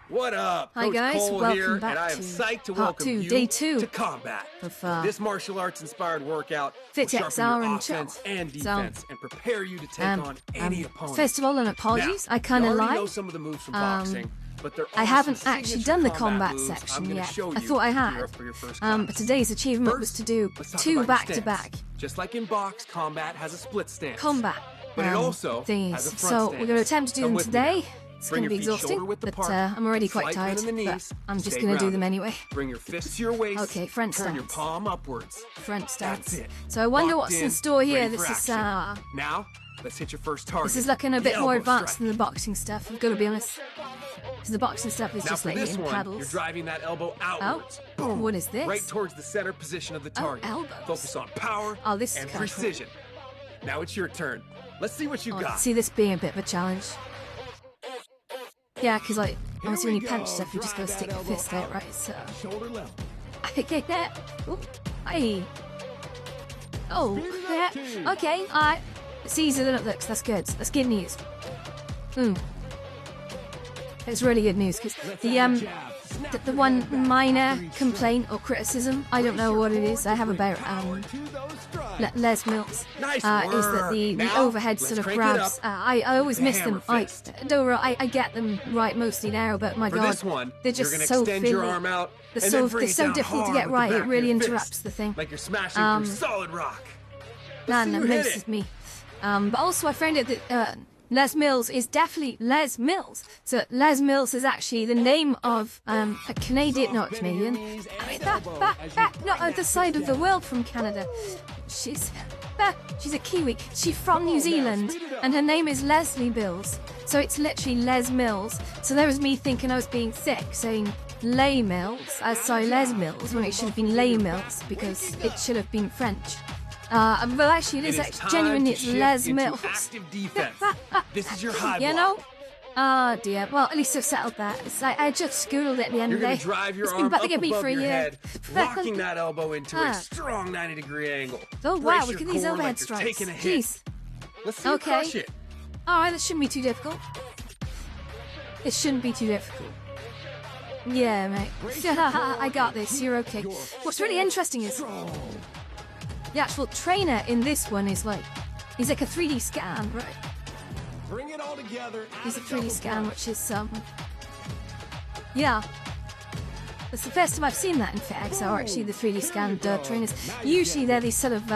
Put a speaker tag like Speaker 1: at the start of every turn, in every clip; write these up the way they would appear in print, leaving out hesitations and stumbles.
Speaker 1: What up?
Speaker 2: Hi
Speaker 1: Coach
Speaker 2: guys,
Speaker 1: Cole
Speaker 2: welcome
Speaker 1: here,
Speaker 2: back
Speaker 1: and I am
Speaker 2: to
Speaker 1: psyched to
Speaker 2: part
Speaker 1: welcome
Speaker 2: 2,
Speaker 1: you
Speaker 2: day 2
Speaker 1: to combat.
Speaker 2: of
Speaker 1: This martial arts inspired workout will sharpen
Speaker 2: FitXR
Speaker 1: your
Speaker 2: and
Speaker 1: offense
Speaker 2: chill.
Speaker 1: and defense and prepare you to take on any opponent.
Speaker 2: First of all, an apologies,
Speaker 1: Now,
Speaker 2: I kind of
Speaker 1: you already know
Speaker 2: lied.
Speaker 1: some of the moves from boxing, but there are
Speaker 2: I haven't
Speaker 1: some
Speaker 2: actually
Speaker 1: signature
Speaker 2: done the combat
Speaker 1: moves I'm
Speaker 2: section
Speaker 1: gonna
Speaker 2: yet.
Speaker 1: show
Speaker 2: I
Speaker 1: you
Speaker 2: thought I
Speaker 1: to gear
Speaker 2: had.
Speaker 1: up for your first class.
Speaker 2: But today's achievement
Speaker 1: First,
Speaker 2: was to do
Speaker 1: let's talk
Speaker 2: 2
Speaker 1: about your
Speaker 2: back-to-back
Speaker 1: stance. Just like in box, combat has a split stance.
Speaker 2: combat
Speaker 1: But it also
Speaker 2: thingies.
Speaker 1: has a front
Speaker 2: So
Speaker 1: stance.
Speaker 2: we're going to attempt to do
Speaker 1: Come
Speaker 2: them
Speaker 1: with me
Speaker 2: today.
Speaker 1: now.
Speaker 2: It's
Speaker 1: Bring
Speaker 2: going to be
Speaker 1: your feet
Speaker 2: exhausting,
Speaker 1: shoulder width
Speaker 2: but
Speaker 1: apart,
Speaker 2: I'm already quite
Speaker 1: slight bend
Speaker 2: tired.
Speaker 1: in the
Speaker 2: But
Speaker 1: knees,
Speaker 2: I'm just
Speaker 1: stay
Speaker 2: going to do them
Speaker 1: grounded.
Speaker 2: anyway.
Speaker 1: Bring your fists to your waist.
Speaker 2: Okay, front
Speaker 1: Turn your
Speaker 2: stance.
Speaker 1: palm upwards.
Speaker 2: Front stance.
Speaker 1: That's it.
Speaker 2: So I wonder
Speaker 1: Locked
Speaker 2: what's in
Speaker 1: in,
Speaker 2: store here.
Speaker 1: ready
Speaker 2: This
Speaker 1: for
Speaker 2: is
Speaker 1: action. Now, let's hit your first target.
Speaker 2: This is looking a
Speaker 1: the
Speaker 2: bit more
Speaker 1: elbow
Speaker 2: advanced
Speaker 1: strike.
Speaker 2: than the boxing stuff, I've got to be honest. Because the boxing stuff is
Speaker 1: Now
Speaker 2: just
Speaker 1: for
Speaker 2: like
Speaker 1: this
Speaker 2: hitting
Speaker 1: one,
Speaker 2: paddles.
Speaker 1: you're driving that elbow outwards. Boom.
Speaker 2: What is this?
Speaker 1: Right towards the center position of the target.
Speaker 2: elbows.
Speaker 1: Focus on power
Speaker 2: Oh, this is
Speaker 1: and
Speaker 2: kinda cool.
Speaker 1: precision. Now it's your turn. Let's see what you
Speaker 2: I
Speaker 1: got.
Speaker 2: see this being a bit of a challenge. Yeah, because like, obviously when you
Speaker 1: we
Speaker 2: punch
Speaker 1: go.
Speaker 2: stuff, you just gotta
Speaker 1: Drive
Speaker 2: stick
Speaker 1: that
Speaker 2: your fist
Speaker 1: elbow
Speaker 2: out, right? So,
Speaker 1: Shoulder level.
Speaker 2: I get that. Ooh, aye. Oh, yeah. Okay, alright. It's easier than it looks, that's good. That's good news. It's really good news, because the one minor complaint or criticism, I don't know what it is, I have about Les Mills,
Speaker 1: Nice
Speaker 2: is that the
Speaker 1: Now,
Speaker 2: overhead
Speaker 1: let's
Speaker 2: sort of
Speaker 1: crank it
Speaker 2: grabs.
Speaker 1: up
Speaker 2: I always
Speaker 1: with the
Speaker 2: miss
Speaker 1: hammer
Speaker 2: them. I get them right mostly now, but my
Speaker 1: For
Speaker 2: God,
Speaker 1: this one,
Speaker 2: they're just
Speaker 1: you're gonna
Speaker 2: so
Speaker 1: extend
Speaker 2: fiddly.
Speaker 1: your arm out
Speaker 2: They're
Speaker 1: and
Speaker 2: so
Speaker 1: then bring
Speaker 2: they're
Speaker 1: it
Speaker 2: so
Speaker 1: down
Speaker 2: difficult to
Speaker 1: hard
Speaker 2: get
Speaker 1: with the
Speaker 2: right. It
Speaker 1: back of
Speaker 2: really
Speaker 1: your
Speaker 2: interrupts
Speaker 1: fist,
Speaker 2: the thing.
Speaker 1: like you're smashing through solid rock. Let's see
Speaker 2: That
Speaker 1: you hit
Speaker 2: messes
Speaker 1: it.
Speaker 2: me. But also I found out that Les Mills is definitely Les Mills. So Les Mills is actually the name of a Canadian, not Canadian. I mean that not other side of the world from Canada. She's a Kiwi. She's from New Zealand, and her name is Leslie Mills. So it's literally Les Mills. So there was me thinking I was being thick, saying Les Mills, sorry, Les Mills, when it should have been Les Mills because it should have been French. Well, actually, it is actually genuinely it's Les Mills.
Speaker 1: Active defense. This is your high
Speaker 2: You
Speaker 1: block.
Speaker 2: know? Oh dear. Well, at least I've settled that. It's like I just schooled at the end
Speaker 1: You're
Speaker 2: of the
Speaker 1: gonna
Speaker 2: day.
Speaker 1: drive your
Speaker 2: It's been
Speaker 1: arm
Speaker 2: about to
Speaker 1: up
Speaker 2: get me
Speaker 1: above
Speaker 2: for a
Speaker 1: your
Speaker 2: year.
Speaker 1: head, locking that elbow into a
Speaker 2: Ah.
Speaker 1: strong 90-degree angle.
Speaker 2: Oh
Speaker 1: Brace
Speaker 2: wow,
Speaker 1: your
Speaker 2: look at these
Speaker 1: core
Speaker 2: overhead
Speaker 1: like you're
Speaker 2: strikes.
Speaker 1: taking a hit.
Speaker 2: Jeez.
Speaker 1: Let's see you
Speaker 2: Okay.
Speaker 1: crush it.
Speaker 2: Alright, that shouldn't be too difficult. It shouldn't be too difficult. Yeah, mate. I got this. You're okay. What's really interesting is the actual trainer in this one is like, he's like a 3D scan, right?
Speaker 3: Bring it all together.
Speaker 2: He's a 3D scan, which is yeah. That's the first time I've seen that in FitXR, actually, the 3D scanned trainers. Usually they're these sort of,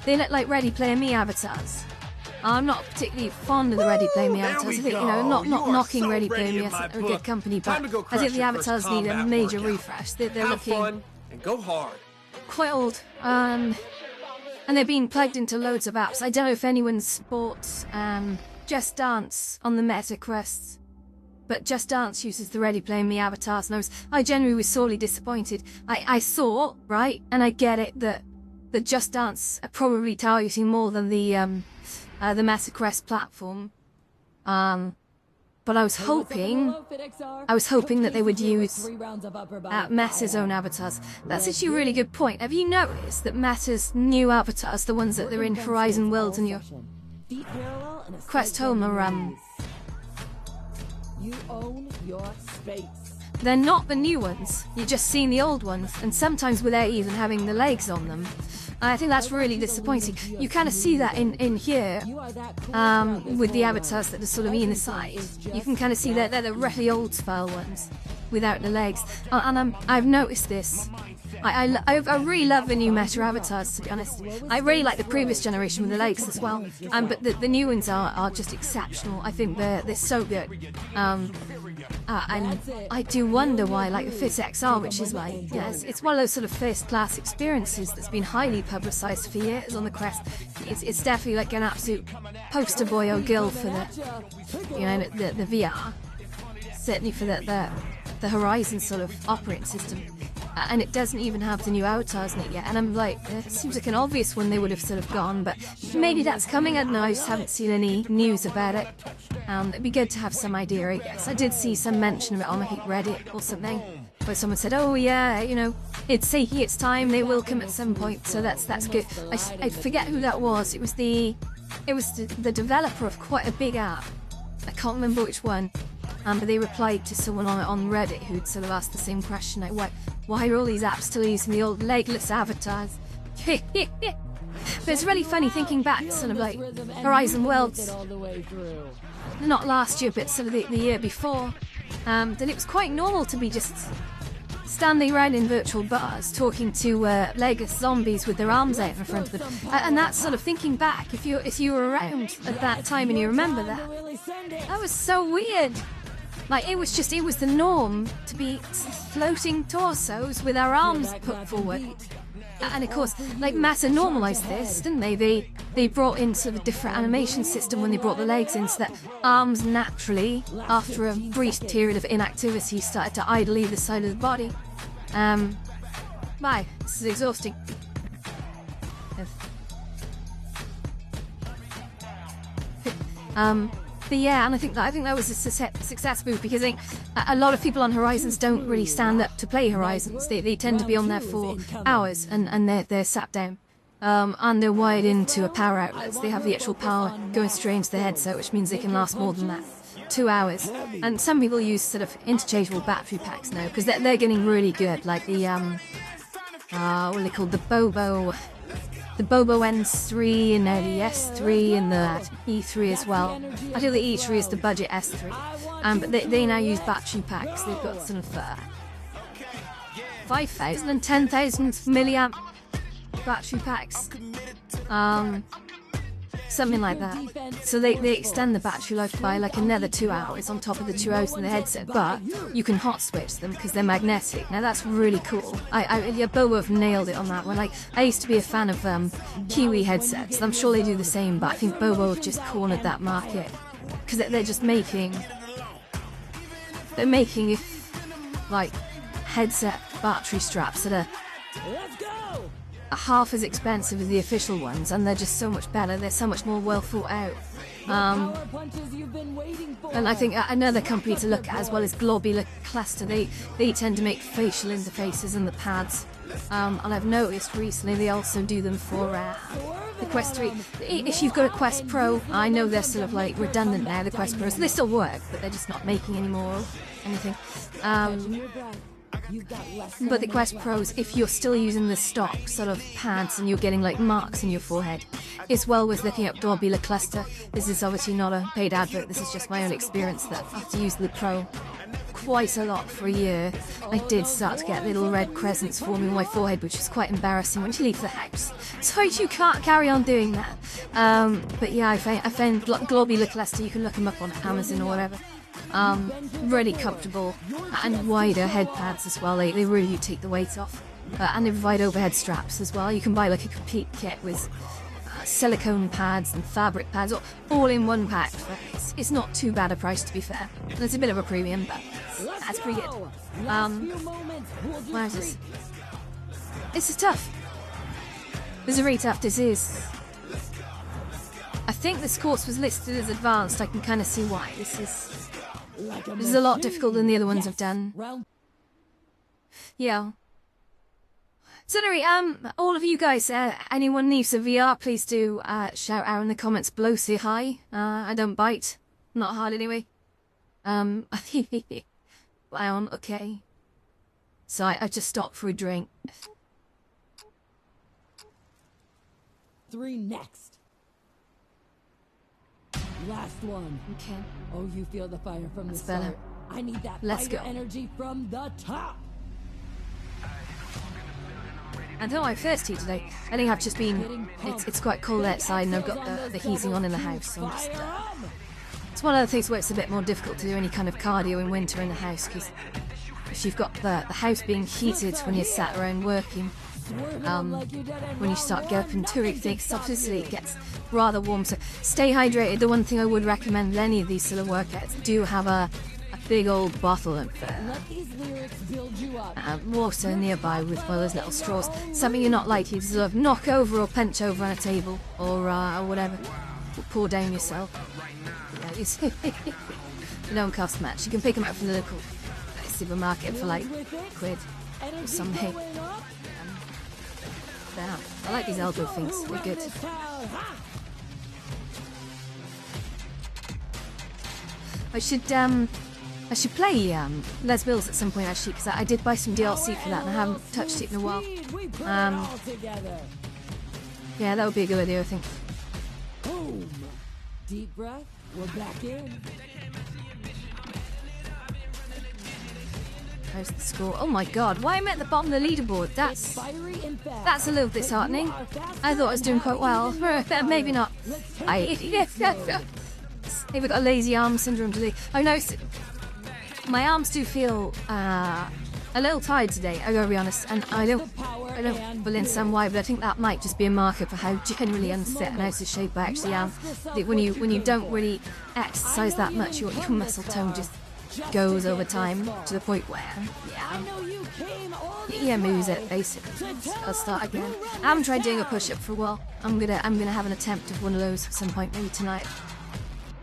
Speaker 2: they look like Ready Player Me avatars. I'm not particularly fond of the Ready Player Me
Speaker 1: there
Speaker 2: avatars.
Speaker 1: we
Speaker 2: I think,
Speaker 1: go.
Speaker 2: you know, not
Speaker 1: You are
Speaker 2: knocking
Speaker 1: so
Speaker 2: Ready Player
Speaker 1: ready
Speaker 2: Me
Speaker 1: in my
Speaker 2: as a
Speaker 1: book.
Speaker 2: good company,
Speaker 1: Time
Speaker 2: but
Speaker 1: to go
Speaker 2: I
Speaker 1: crush
Speaker 2: think the
Speaker 1: your first
Speaker 2: avatars need a
Speaker 1: combat
Speaker 2: major
Speaker 1: workout.
Speaker 2: refresh. They're
Speaker 1: Have
Speaker 2: looking
Speaker 1: fun and go hard.
Speaker 2: quite old. And they're being plugged into loads of apps. I don't know if anyone's bought Just Dance on the Meta Quest, but Just Dance uses the Ready Player Me avatars, and I genuinely was sorely disappointed. I thought, right, and I get it, that Just Dance are probably targeting more than the Meta Quest platform. But I was hoping that they would use Meta's own avatars. That's actually a really good point. Have you noticed that Meta's new avatars, the ones that they're in Horizon Worlds and your Quest Home, are
Speaker 4: You own your space.
Speaker 2: they're not the new ones. You're just seeing the old ones, and sometimes without even having the legs on them. And I think that's really disappointing. You kind of see that in here, with the avatars that are sort of in the side. You can kind of see that they're the really old style ones, without the legs. And I've noticed this. I really love the new Meta avatars, to be honest. I really like the previous generation with the legs as well. But the new ones are just exceptional. I think they're so good. And I do wonder why, like the FitXR, which is like, yes, it's one of those sort of first-class experiences that's been highly publicised for years on the Quest. It's definitely like an absolute poster boy or girl for the VR. Certainly for the Horizon sort of operating system. And it doesn't even have the new avatars in it yet. And I'm like, it seems like an obvious one they would have sort of gone, but maybe that's coming. I don't know, I just haven't seen any news about it. It'd be good to have some idea, I guess. I did see some mention of it on, I think, Reddit or something, where someone said, oh yeah, you know, it's taking its time, they will come at some point, so that's good. I forget who that was. It was the developer of quite a big app. I can't remember which one. But they replied to someone on Reddit who'd sort of asked the same question, like, why are all these apps still using the old legless avatars? But it's really funny thinking back, sort of like Horizon Worlds, not last year, but sort of the year before, that it was quite normal to be just standing around in virtual bars talking to legless zombies with their arms out in front of them. And that's sort of thinking back, if you were around at that time and you remember that was so weird. Like, it was the norm to be floating torsos with our arms put forward. And of course, like, Meta normalised this, didn't they? They brought in sort of a different animation system when they brought the legs in, so that arms naturally, after a brief period of inactivity, started to idle either side of the body. This is exhausting. But yeah, and I think that was a success move, because I think a lot of people on Horizons don't really stand up to play Horizons. They tend to be on there for hours, and they're sat down. And they're wired into a power outlets. They have the actual power going straight into the headset, which means they can last more than that. 2 hours. And some people use sort of interchangeable battery packs now, because they're getting really good, like the what are they called, the Bobo N3, and now the S3, and the E3 as well. I feel the E3 is the budget S3, but they now use battery packs. They've got sort of 5,000 and 10,000 milliamp battery packs, something like that. So they extend the battery life by like another 2 hours on top of the 2 hours in the headset, but you can hot switch them because they're magnetic. Now that's really cool. Bobo have nailed it on that one. Like, I used to be a fan of Kiwi headsets, and I'm sure they do the same, but I think Bobo have just cornered that market, because they're just making like headset battery straps that are half as expensive as the official ones, and they're just so much better. They're so much more well thought out. And I think another company to look at as well is Globular Cluster. They tend to make facial interfaces in the pads, and I've noticed recently they also do them for the Quest 3. If you've got a Quest Pro, I know they're sort of like redundant now, the Quest Pros. They still work, but they're just not making any more or anything. But the Quest Pros, if you're still using the stock sort of pads and you're getting like marks in your forehead, it's well worth looking up Globular Cluster. This is obviously not a paid advert, this is just my own experience, that after using the Pro quite a lot for a year, I did start to get little red crescents forming on my forehead, which is quite embarrassing when you leave the house. So you can't carry on doing that. But yeah, I found Globular Cluster. You can look them up on Amazon or whatever. Really comfortable, and wider head pads as well. They really do take the weight off, and they provide overhead straps as well. You can buy like a complete kit with silicone pads and fabric pads, all in one pack. It's not too bad a price, to be fair. There's a bit of a premium, but that's pretty good. Where is this? This is tough. This is really tough. This is. I think this course was listed as advanced. I can kind of see why. This is a lot difficult than the other ones I've done. Yeah. So anyway, all of you guys, anyone needs a VR, please do shout out in the comments below. Say hi. I don't bite. Not hard anyway. Okay. So I just stopped for a drink.
Speaker 4: 3 next. Last one.
Speaker 2: Okay.
Speaker 4: Oh, you feel the fire from
Speaker 2: That's
Speaker 4: the
Speaker 2: better.
Speaker 4: start. I need that
Speaker 2: Let's
Speaker 4: fire
Speaker 2: go.
Speaker 4: energy from the top.
Speaker 2: And though I'm thirsty today, I think I've just been. It's quite cold outside, and I've got the heating on in the house. So I'm just. It's one of the things where it's a bit more difficult to do any kind of cardio in winter in the house, because if you've got the house being heated when you're sat around working, when you start getting up too thick, obviously it gets rather warm. So stay hydrated. The one thing I would recommend with any of these sort of workouts, do have a big old bottle of water nearby, with one of those little straws. Something you're not likely to sort of knock over or punch over on a table or whatever. Or pour down yourself. Yeah, it's they don't cost much. You can pick them up from the local supermarket for like £1 or something. Damn, I like these elbow things. They're good. I I should play Les Bills at some point actually, because I did buy some DLC for that and I haven't touched it in a while.
Speaker 4: We put it all together.
Speaker 2: Yeah, that would be a good idea, I think.
Speaker 4: Boom. Deep breath. We're back in.
Speaker 2: How's the score? Oh my god, why am I at the bottom of the leaderboard? That's a little disheartening. I thought I was doing quite well. Maybe not. Maybe got a lazy arm syndrome today. I noticed my arms do feel a little tired today, I gotta be honest, and I don't fully understand why, but I think that might just be a marker for how generally unfit and out of shape I actually am. When you don't really exercise that much, your muscle tone just goes over time to the point where moves it basically. I'll start again. I haven't tried doing a push-up for a while. I'm gonna have an attempt of one of those at some point, maybe tonight.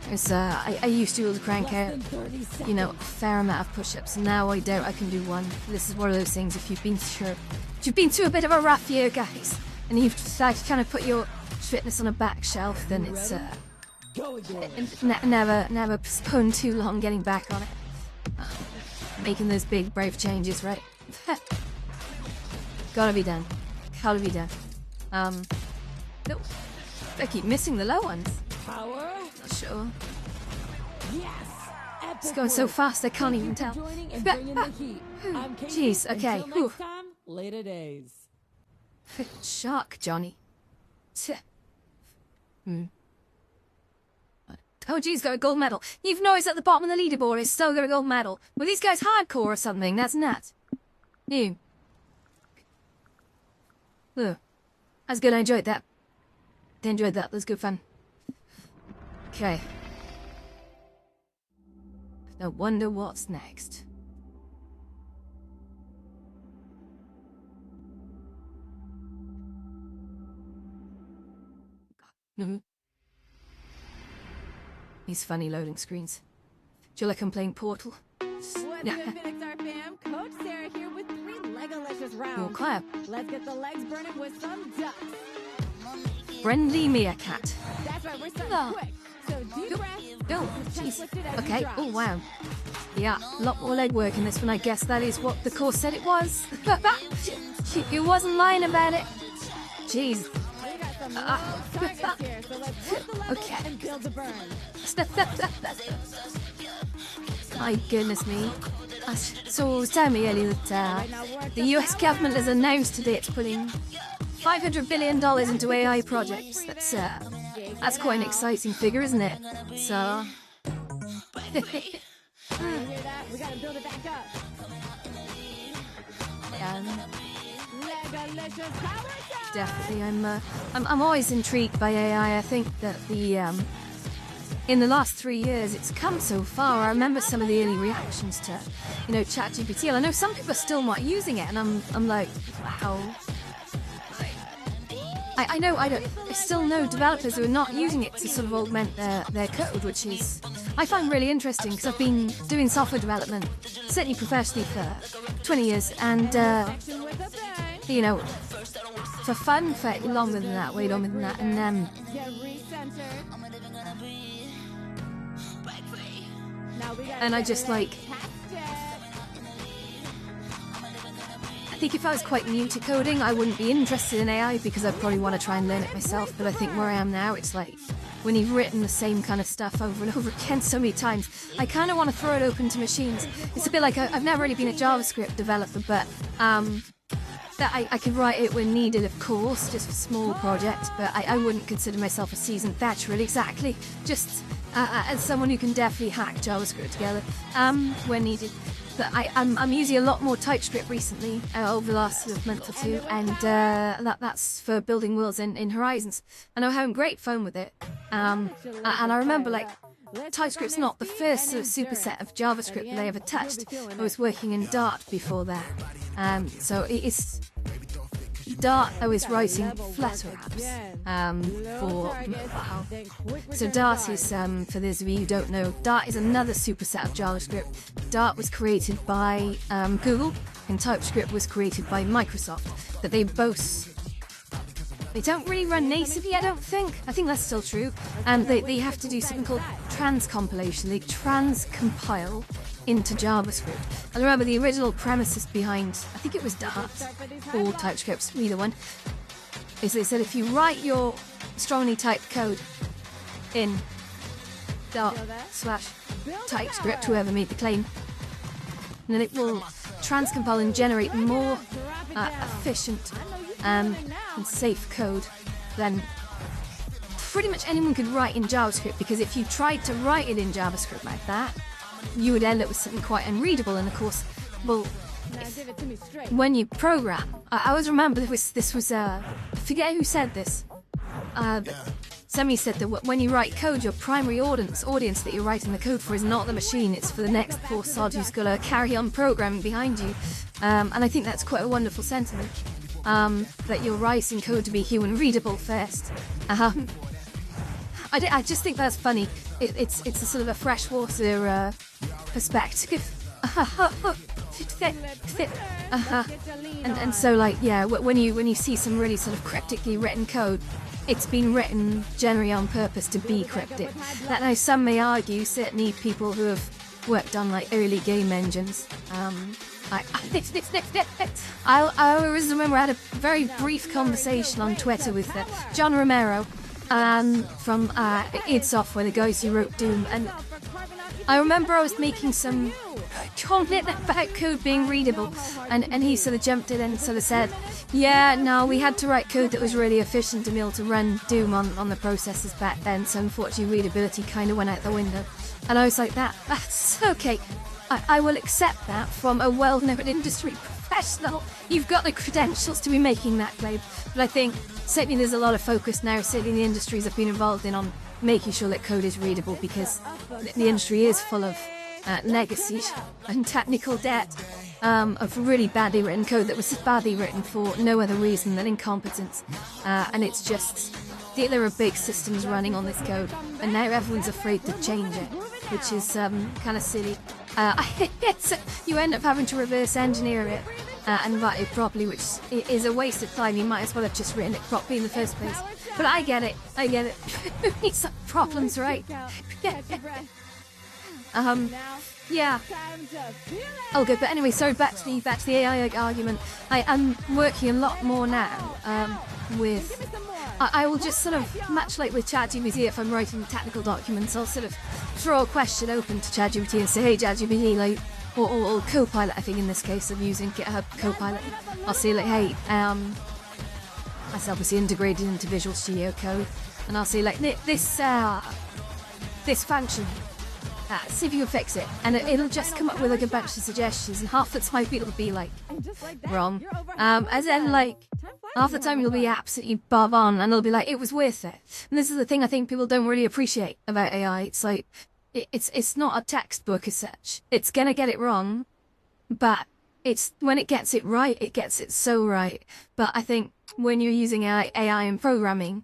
Speaker 2: Because I used to be able to crank out, a fair amount of push-ups, and now I don't. I can do one. This is one of those things. If you've been through a bit of a rough year, guys, and you've decided to kind of put your fitness on a back shelf, then it's never postpone too long getting back on it. Making those big brave changes, right? Gotta be done. Gotta be done. No, I keep missing the low ones.
Speaker 4: Power.
Speaker 2: Not sure.
Speaker 4: Yes.
Speaker 2: It's going so fast I can't even tell. Jeez, okay.
Speaker 4: Until next time, later days.
Speaker 2: Shark, Johnny. Oh, geez, got a gold medal. Even though he's at the bottom of the leaderboard, he's still got a gold medal. Were these guys hardcore or something? That's nuts. New. Ugh. That's good, I enjoyed that. That was good fun. Okay. No wonder what's next. These funny loading screens. Do you like I'm playing Portal?
Speaker 5: What's up, FitXR fam? Coach Sarah here with 3 Legolicious rounds.
Speaker 2: Your clap.
Speaker 5: Let's get the legs burning with some ducks.
Speaker 2: Friendly meerkat.
Speaker 5: That's right, we're starting quick. So deep breath.
Speaker 2: Oh, jeez. Okay. Oh, wow. Yeah, a lot more leg work in this one. I guess that is what the course said it was. It wasn't lying about it. Jeez.
Speaker 5: We got some low targets here, so let's hit the level and build the burn.
Speaker 2: My goodness me. So it was telling me earlier that the US government has announced today it's putting $500 billion into AI projects. That's quite an exciting figure, isn't it? So...
Speaker 5: You hear that? We gotta build it back up. Legolicious power down.
Speaker 2: Definitely, I'm always intrigued by AI. I think that in the last 3 years, it's come so far. I remember some of the early reactions to, ChatGPT. I know some people are still not using it, and I'm like, wow. I still know developers who are not using it to sort of augment their code, which is, I find really interesting because I've been doing software development, certainly professionally for 20 years, and, for fun for longer than that, way longer than that, and, and I just like, I think if I was quite new to coding, I wouldn't be interested in AI because I'd probably want to try and learn it myself. But I think where I am now, it's like when you've written the same kind of stuff over and over again so many times, I kind of want to throw it open to machines. It's a bit like I've never really been a JavaScript developer, but that I could write it when needed, of course, just for small projects. But I wouldn't consider myself a seasoned veteran exactly. Just as someone who can definitely hack JavaScript together when needed. But I'm using a lot more TypeScript recently over the last sort of month or two, and that's for building worlds in Horizons. And I'm having great fun with it. And I remember, like, TypeScript's not the first sort of superset of JavaScript that I ever touched. I was working in Dart before that. So it's Dart, I was writing Flutter apps for So Dart is, for those of you who don't know, Dart is another superset of JavaScript. Dart was created by Google, and TypeScript was created by Microsoft. But they don't really run natively, I don't think. I think that's still true. They have to do something called transcompilation. They transcompile into JavaScript. And remember, the original premises behind, I think it was Dart or TypeScript, either one, is they said if you write your strongly typed code in Dart/TypeScript, whoever made the claim, then it will transcompile and generate more efficient and safe code than pretty much anyone could write in JavaScript, because if you tried to write it in JavaScript like that, you would end up with something quite unreadable. And of course, well, when you program, I always remember this was I forget who said this. Somebody said that when you write code, your primary audience that you're writing the code for is not the machine, it's for the next poor sod who's got to carry on programming behind you. And I think that's quite a wonderful sentiment, that you're writing code to be human readable first. I just think that's funny. It's a sort of a freshwater perspective. And so, like, yeah, when you see some really sort of cryptically written code, it's been written generally on purpose to be cryptic. That now some may argue, certainly people who have worked on like early game engines. I always remember I had a very brief conversation on Twitter with John Romero from id Software, the guys who wrote Doom, and I remember I was making some comment about code being readable, and he sort of jumped in and sort of said, yeah, no, we had to write code that was really efficient to be able to run Doom on the processors back then, so unfortunately readability kind of went out the window. And I was like, that's okay. I will accept that from a well-known industry professional. You've got the credentials to be making that claim. But I think certainly there's a lot of focus now, certainly the industries I've been involved in, on making sure that code is readable, because the industry is full of legacy and technical debt of really badly written code that was badly written for no other reason than incompetence. And it's just, there are big systems running on this code, and now everyone's afraid to change it, which is kind of silly. You end up having to reverse engineer it and write it properly, which is a waste of time. You might as well have just written it properly in the first place. But I get it. Who needs some problems, right? Yeah. Oh, good. But anyway, sorry. Back to the AI argument. I am working a lot more now with. I will just sort of, much like with ChatGPT, if I'm writing technical documents, I'll sort of throw a question open to ChatGPT and say, hey, ChatGPT, like, or Copilot. I think in this case I'm using GitHub Copilot. I'll say like, hey, that's obviously integrated into Visual Studio Code, and I'll say like, this function. See if you can fix it, and it'll just come up with like a bunch of suggestions, and half the time it'll be like wrong, as in like half the time you'll be absolutely bob on, and it'll be like, it was worth it. And this is the thing I think people don't really appreciate about AI. It's like it's not a textbook as such. It's gonna get it wrong, but it's when it gets it right, it gets it so right. But I think when you're using AI in programming,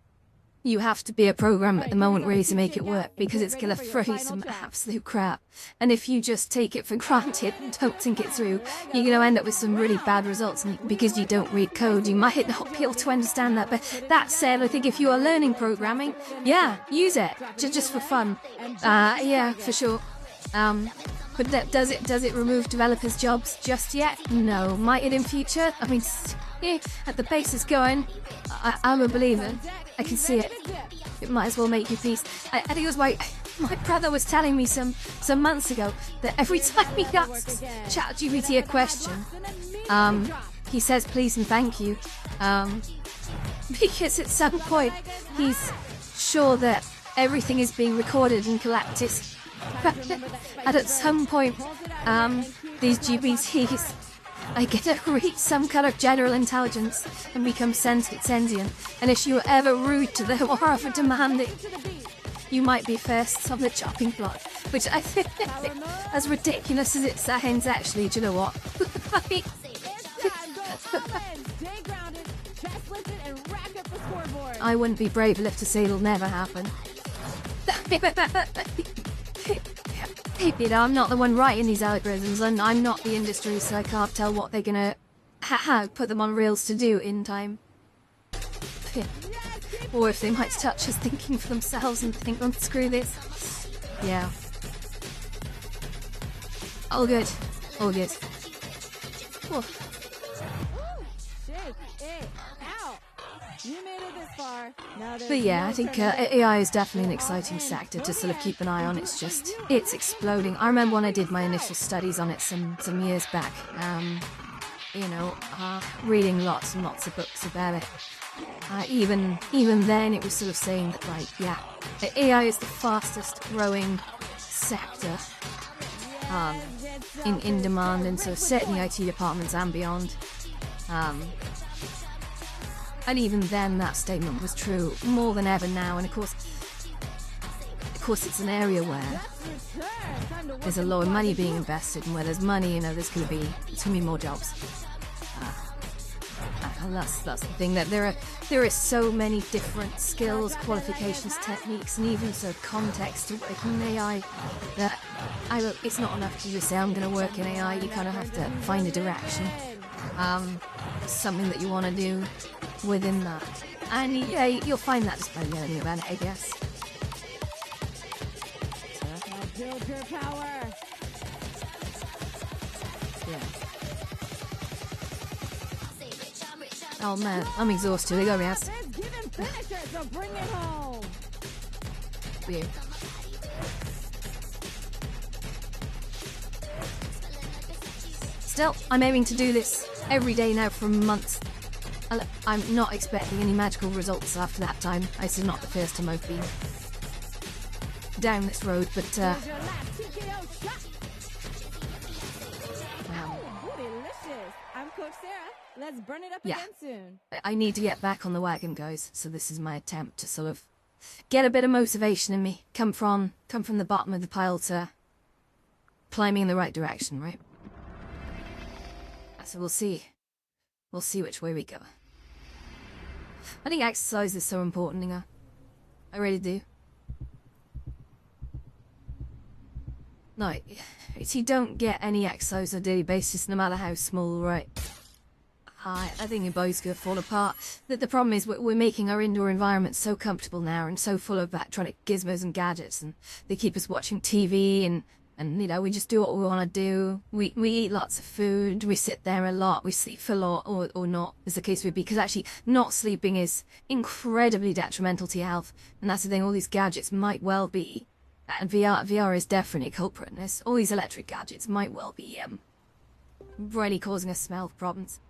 Speaker 2: you have to be a programmer at the moment really to make it work, because it's going to throw you some absolute crap. And if you just take it for granted and don't think it through, you're going to end up with some really bad results. And because you don't read code, you might not be able to understand that. But that said, I think if you are learning programming, yeah, use it just for fun. Yeah, for sure. But does it remove developers' jobs just yet? No. Might it in future? I mean, at the pace it's going, I'm a believer. I can see it. It might as well make you peace. I think it was my brother was telling me some months ago that every time he asks ChatGPT a question, he says please and thank you, because at some point he's sure that everything is being recorded and collected. And at some point, these GPTs are going to reach some kind of general intelligence and become sentient. And if you were ever rude to them or ever demanding, you might be first on the chopping block. Which I think, as ridiculous as it sounds, actually, do you know what? I wouldn't be brave enough to say it'll never happen. You know, I'm not the one writing these algorithms, and I'm not the industry, so I can't tell what they're gonna put them on rails to do in time. Or if they might touch us thinking for themselves and think, oh, screw this. Yeah. All good. All good. Whoa.
Speaker 5: Shake it out. You made it this far. Now there's
Speaker 2: But yeah,
Speaker 5: no
Speaker 2: I think
Speaker 5: turning back.
Speaker 2: AI is definitely an exciting sector to sort of keep an eye on. It's exploding. I remember when I did my initial studies on it some years back. Reading lots and lots of books about it. Even then, it was sort of saying that, like, yeah, AI is the fastest growing sector in demand, and so certainly IT departments and beyond. And even then, that statement was true more than ever now. And of course, it's an area where there's a lot of money being invested, and where there's money, there's gonna be more jobs. And that's the thing, that there are so many different skills, qualifications, techniques, and even sort of context to working in AI that it's not enough to just say I'm going to work in AI. You kind of have to find a direction, something that you want to do within that. And yeah, you'll find that just by learning about it, I guess.
Speaker 5: Now build your power.
Speaker 2: Yeah. Oh man, I'm exhausted. They got me out.
Speaker 5: Let's give him finisher, so bring it home.
Speaker 2: Weird. Still, I'm aiming to do this every day now for months. I'm not expecting any magical results after that time. This is not the first time I've been down this road, but
Speaker 5: Here's your last TKO shot. Ooh, delicious. I'm Coach Sarah. Let's burn it up
Speaker 2: Yeah.
Speaker 5: again soon.
Speaker 2: I need to get back on the wagon, guys. So this is my attempt to sort of get a bit of motivation in me. Come from the bottom of the pile to climbing in the right direction, right? So we'll see. We'll see which way we go. I think exercise is so important, Inga. I really do. No, you don't get any exercise on a daily basis, no matter how small, right? I think your body's gonna fall apart. The problem is we're making our indoor environment so comfortable now and so full of electronic gizmos and gadgets, and they keep us watching TV and we just do what we want to do. We eat lots of food, we sit there a lot, we sleep a lot, or not, as the case would be. Because actually, not sleeping is incredibly detrimental to your health. And that's the thing, all these gadgets might well be, and VR is definitely a culprit in this. All these electric gadgets might well be really causing us health problems.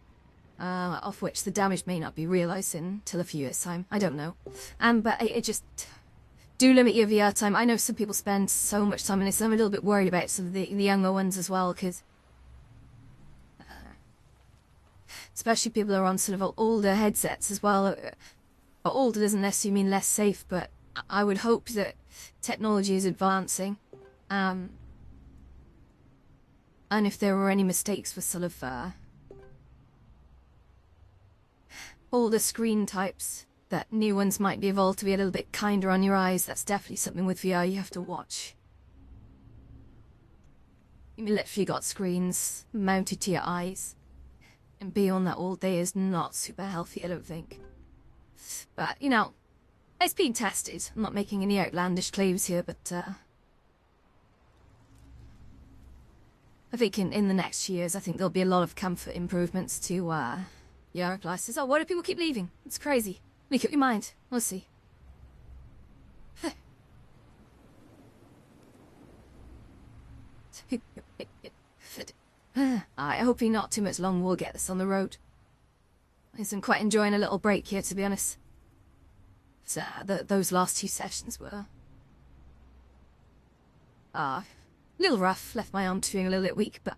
Speaker 2: Of which the damage may not be realised until a few years' time. I don't know. But it just... Do limit your VR time. I know some people spend so much time on this. I'm a little bit worried about some of the younger ones as well, because especially people who are on sort of older headsets as well. Older doesn't necessarily mean less safe, but I would hope that technology is advancing. And if there were any mistakes with sort of older screen types, that new ones might be evolved to be a little bit kinder on your eyes. That's definitely something with VR you have to watch. You literally got screens mounted to your eyes, and being on that all day is not super healthy, I don't think. But, it's been tested. I'm not making any outlandish claims here, but I think in the next years, I think there'll be a lot of comfort improvements to VR glasses. Oh, why do people keep leaving? It's crazy. Make up your mind. We'll see. I hope not too much long. We'll get this on the road. I'm quite enjoying a little break here, to be honest. So, those last two sessions were a little rough. Left my arm feeling a little bit weak, but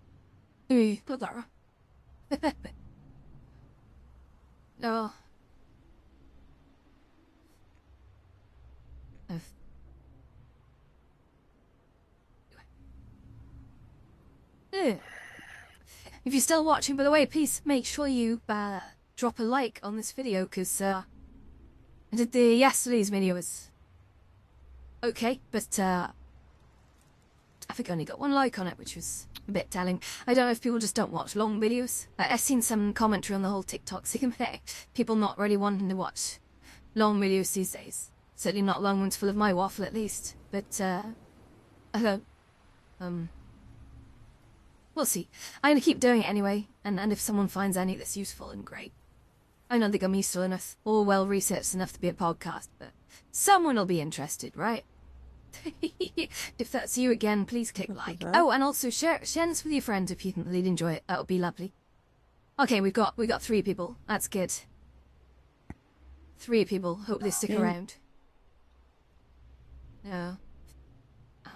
Speaker 2: no. If you're still watching, by the way, please make sure you drop a like on this video, because yesterday's video was okay, but I think I only got one like on it, which was a bit telling. I don't know if people just don't watch long videos. I've seen some commentary on the whole TikTok thing, people not really wanting to watch long videos these days. Certainly not long ones full of my waffle, at least. But I don't. we'll see. I'm gonna keep doing it anyway, and if someone finds any that's useful, then great. I don't think I'm useful enough or well researched enough to be a podcast, but someone will be interested, right? If that's you again, please click like. Oh, and also share this with your friends if you think they'd enjoy it. That would be lovely. Okay, we got 3 people. That's good. 3 people. Hope they stick around. No. Oh.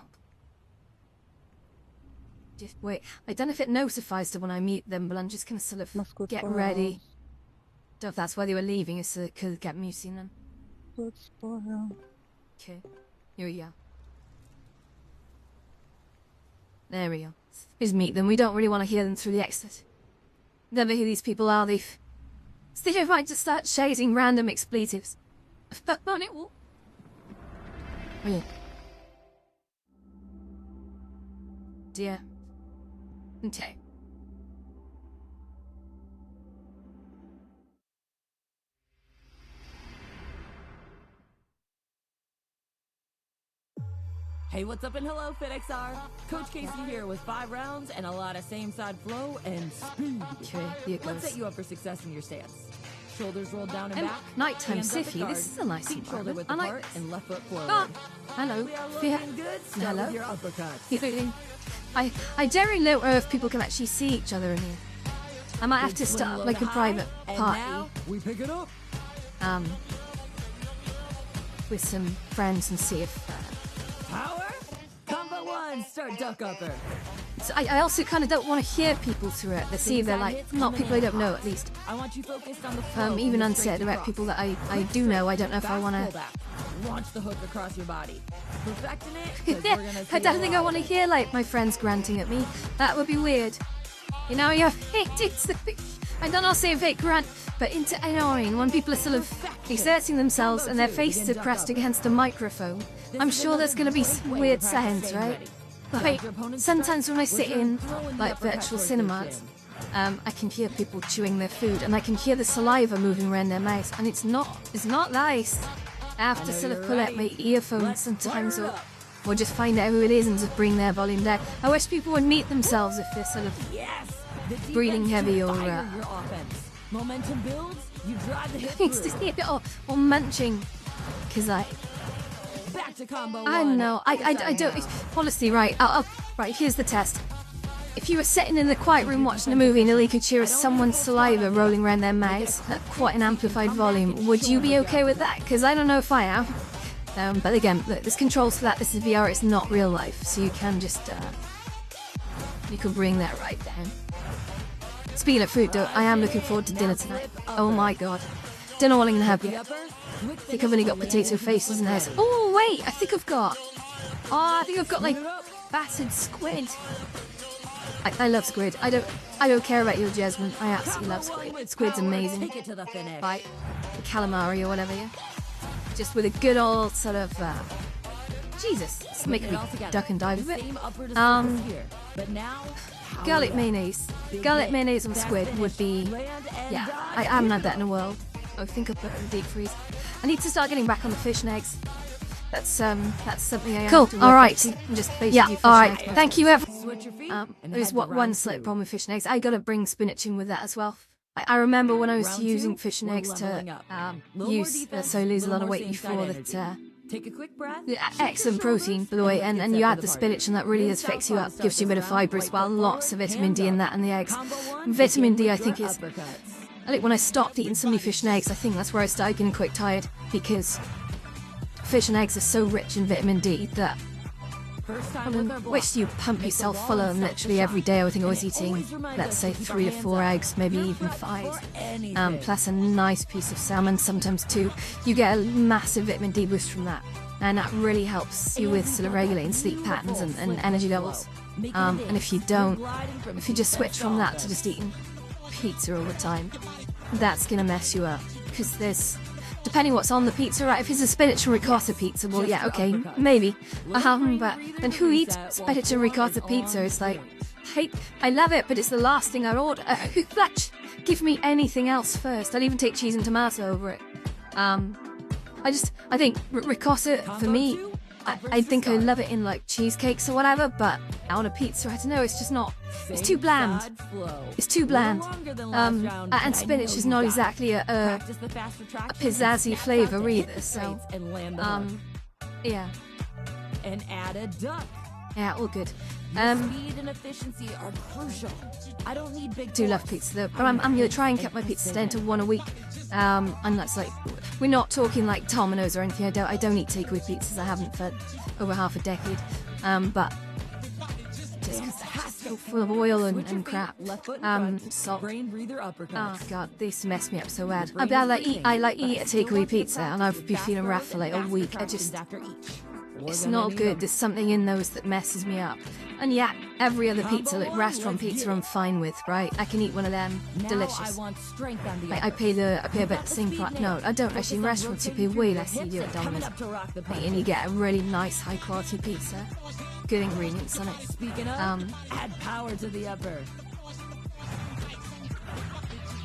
Speaker 2: Just wait. I don't know if it notifies them when I meet them, but I'm just gonna sort of get ready. Don't know if that's why they were leaving, is so they could get me seeing them. Okay. Here we go. There we go. Just meet them. We don't really want to hear them through the exit. Never who these people are. They might just start shouting random expletives. But on it will. Oh yeah. Dear. Okay.
Speaker 4: Hey, what's up and hello, FitXR. Coach Casey here with 5 rounds and a lot of same-side flow and speed.
Speaker 2: Okay, here it
Speaker 4: Let's
Speaker 2: goes.
Speaker 4: set you up for success in your stance. Shoulders rolled down and
Speaker 2: And
Speaker 4: back.
Speaker 2: nighttime
Speaker 4: hands up
Speaker 2: Siffy,
Speaker 4: at
Speaker 2: this is a nice
Speaker 4: feet shoulder
Speaker 2: environment.
Speaker 4: width
Speaker 2: I like
Speaker 4: apart
Speaker 2: this.
Speaker 4: and left foot forward.
Speaker 2: Ah, hello.
Speaker 4: We are
Speaker 2: Fear.
Speaker 4: looking good. Start
Speaker 2: Hello.
Speaker 4: with your uppercuts.
Speaker 2: Feeling. I daring know if people can actually see each other in here. I might have to
Speaker 4: Big swing
Speaker 2: start
Speaker 4: low
Speaker 2: like
Speaker 4: to
Speaker 2: a
Speaker 4: high,
Speaker 2: private
Speaker 4: and
Speaker 2: party.
Speaker 4: now we pick it up.
Speaker 2: With some friends and see if.
Speaker 4: Power. Combo 1. Start duck upper.
Speaker 2: So I also kind of don't want to hear people through it. They see they're like not people I don't know at least.
Speaker 4: I want you focused on the flow.
Speaker 2: Even
Speaker 4: from the
Speaker 2: unsaid
Speaker 4: straight
Speaker 2: about
Speaker 4: across.
Speaker 2: people that I do know. I don't know if I
Speaker 4: Fast
Speaker 2: want to.
Speaker 4: pullback. Launch the hook across your body. Perfecting it. 'Cause
Speaker 2: Yeah,
Speaker 4: we're gonna
Speaker 2: I
Speaker 4: see
Speaker 2: don't
Speaker 4: a
Speaker 2: think I
Speaker 4: lot
Speaker 2: want to
Speaker 4: of it.
Speaker 2: hear like my friends granting at me. That would be weird. You know, I don't know say fake grant, but you know what I mean, when people are sort of exerting themselves and their faces are pressed against the microphone, I'm sure there's going to be some weird sounds, right? Like, sometimes when I sit in like virtual cinemas, I can hear people chewing their food and I can hear the saliva moving around their mouth, and it's not nice. I have to sort of pull out my earphones sometimes or just find out who it is and just bring their volume down. I wish people would meet themselves if they're sort of
Speaker 4: Yes. The defense
Speaker 2: breathing
Speaker 4: should
Speaker 2: heavy or,
Speaker 4: fire your offense. Momentum builds. You drive the hit
Speaker 2: it's
Speaker 4: through.
Speaker 2: just a bit or munching, because
Speaker 4: Back to combo
Speaker 2: I
Speaker 4: one.
Speaker 2: know I don't honestly right. Right, here's the test. If you were sitting in the quiet room watching a movie and all you could hear is someone's saliva rolling around their mouths at quite an amplified volume, would you be okay with that? Because I don't know if I am. But again, look, there's controls for that. This is VR, it's not real life, so you can just you can bring that right down. Speaking of food, though, I am looking forward to dinner tonight. Oh my god, don't know what I'm gonna have yet. I think I've only got potato faces in the house. Oh wait, I think I've got like battered squid. I love squid. I don't care about your Jasmine. I absolutely love squid. Squid's amazing.
Speaker 4: Take it to the finish.
Speaker 2: Right, calamari or whatever, yeah. Just with a good old sort of Jesus, it's making me duck and dive a bit.
Speaker 4: But now,
Speaker 2: Garlic mayonnaise. Garlic mayonnaise on squid would be, yeah. I haven't had that in a while. I think I'll put it in the deep freeze. I need to start getting back on the fish and eggs. That's something I have to work
Speaker 6: All right.
Speaker 2: up to. Just basically
Speaker 6: Yeah,
Speaker 2: fish
Speaker 6: all
Speaker 2: and
Speaker 6: right.
Speaker 2: eggs.
Speaker 6: Thank you, everyone.
Speaker 4: switch your feet. and
Speaker 2: There's
Speaker 4: head to
Speaker 2: one
Speaker 4: round
Speaker 2: slight
Speaker 4: two.
Speaker 2: problem with fish and eggs. I gotta bring spinach in with that as well. I remember when I was
Speaker 4: Round
Speaker 2: using
Speaker 4: two,
Speaker 2: fish and
Speaker 4: we're
Speaker 2: eggs
Speaker 4: leveling
Speaker 2: to
Speaker 4: up. Little more
Speaker 2: use
Speaker 4: defense,
Speaker 2: so I lose a
Speaker 4: little
Speaker 2: lot of
Speaker 4: more
Speaker 2: weight
Speaker 4: same-side
Speaker 2: before
Speaker 4: energy.
Speaker 2: that.
Speaker 4: Take a quick breath.
Speaker 2: Excellent protein, by the way, and you add the spinach and that really does fix you up, gives you a bit of fibre as well, lots of vitamin D in that and the eggs. Vitamin D I think is, I think when I stopped eating so many fish and eggs, I think that's where I started getting quite tired, because fish and eggs are so rich in vitamin D that which you pump yourself full of literally every day. I think I was eating, let's say, 3 to 4 eggs, maybe even 5. Plus a nice piece of salmon, sometimes 2. You get a massive vitamin D boost from that. And that really helps you with sort of regulating sleep patterns and energy levels. And if you don't, if you just switch from that to just eating pizza all the time, that's going to mess you up. Because there's, depending what's on the pizza, right? If it's a spinach and ricotta pizza, well, yeah, okay, maybe. But then who eats spinach and ricotta pizza? It's like, I love it, but it's the last thing I'd order. Give me anything else first. I'd even take cheese and tomato over it. I think ricotta, for me, I think I love it in like cheesecakes or whatever, but on a pizza, I don't know, it's just not, it's too bland. It's too bland. And spinach is not exactly a pizzazzy flavor either, so, yeah.
Speaker 4: And add a duck.
Speaker 2: Yeah, all good.
Speaker 4: Speed and efficiency are crucial. I don't need big.
Speaker 2: Do love pizza though, but I'm gonna try and keep my pizza down to 1 a week. And that's like, we're not talking like Domino's or anything. I don't eat takeaway pizzas. I haven't for over half a decade. But just because they're just so full of oil and crap. Salt. Oh god, they used to mess me up so bad. I like eat a takeaway pizza, and I'd be feeling rough for like a week. It's not good. There's something in those that messes me up. And yeah, every other pizza, like restaurant pizza, I'm fine with, right? I can eat one of them. Delicious. I pay about the same price. No, I don't actually. In restaurants, you pay way less than you do at Domino's. And you get a really nice, high quality pizza. Good ingredients on it.
Speaker 4: Speaking of, add power to the upper.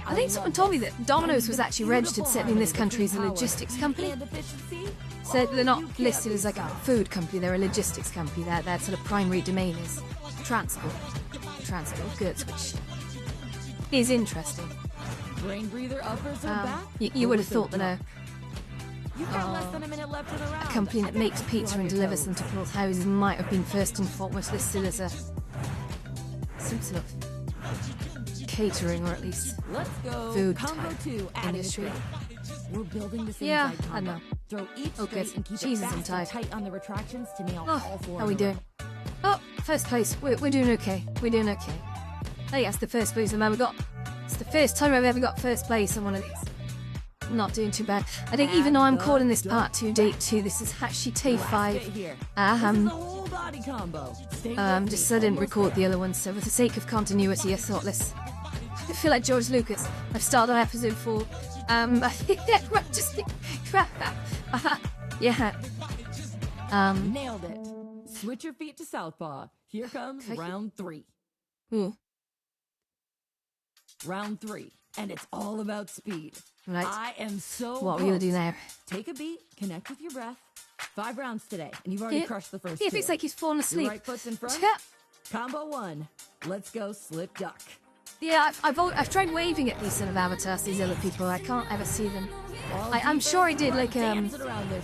Speaker 2: I think someone told me that Domino's was actually registered certainly in this country as a logistics company. So they're not listed as like a food company, they're a logistics company. Their sort of primary domain is transport of goods, which is interesting.
Speaker 4: Brain breather uppers are back.
Speaker 2: You would have thought that
Speaker 4: You've got less than a minute left in the round.
Speaker 2: a company that makes pizza and delivers them to people's houses might have been first and foremost listed as some sort of catering, or at least
Speaker 4: Let's go.
Speaker 2: food
Speaker 4: Combo
Speaker 2: type
Speaker 4: 2,
Speaker 2: industry.
Speaker 4: We're building this
Speaker 2: Yeah,
Speaker 4: inside
Speaker 2: I
Speaker 4: combo.
Speaker 2: know.
Speaker 4: Throw each
Speaker 2: Oh,
Speaker 4: straight
Speaker 2: good.
Speaker 4: and keep
Speaker 2: Jesus,
Speaker 4: it
Speaker 2: I'm
Speaker 4: fast
Speaker 2: tired.
Speaker 4: and tight on the retractions to nail all four.
Speaker 2: How are we
Speaker 4: in a row.
Speaker 2: doing? Oh, first place. We're doing okay. We're doing okay. Oh yes, the first place I've ever got. It's the first time I've ever got first place on one of these. Not doing too bad. I think even though I'm calling this part 2, date 2, this is actually day 5.
Speaker 4: This is a whole body combo. Stay with
Speaker 2: Just
Speaker 4: me.
Speaker 2: so I didn't
Speaker 4: Almost
Speaker 2: record the other one, so for the sake of continuity, I thought I feel like George Lucas. I've started on episode 4. I think that just yeah.
Speaker 4: Nailed it. Switch your feet to southpaw. Here comes
Speaker 2: Okay.
Speaker 4: round 3.
Speaker 2: Ooh,
Speaker 4: Round 3. And it's all about speed.
Speaker 2: right.
Speaker 4: I am so
Speaker 2: What are we gonna do
Speaker 4: pumped.
Speaker 2: now?
Speaker 4: Take a beat, connect with your breath. 5 rounds today, and you've already
Speaker 2: Yeah.
Speaker 4: crushed the first
Speaker 2: Yeah, it
Speaker 4: 2.
Speaker 2: feels like he's fallen
Speaker 4: Your
Speaker 2: asleep.
Speaker 4: right foot's in front.
Speaker 2: Yeah.
Speaker 4: Combo 1. Let's go slip duck.
Speaker 2: Yeah, I've tried waving at these sort of avatars, these other people. I can't ever see them. I'm sure I did like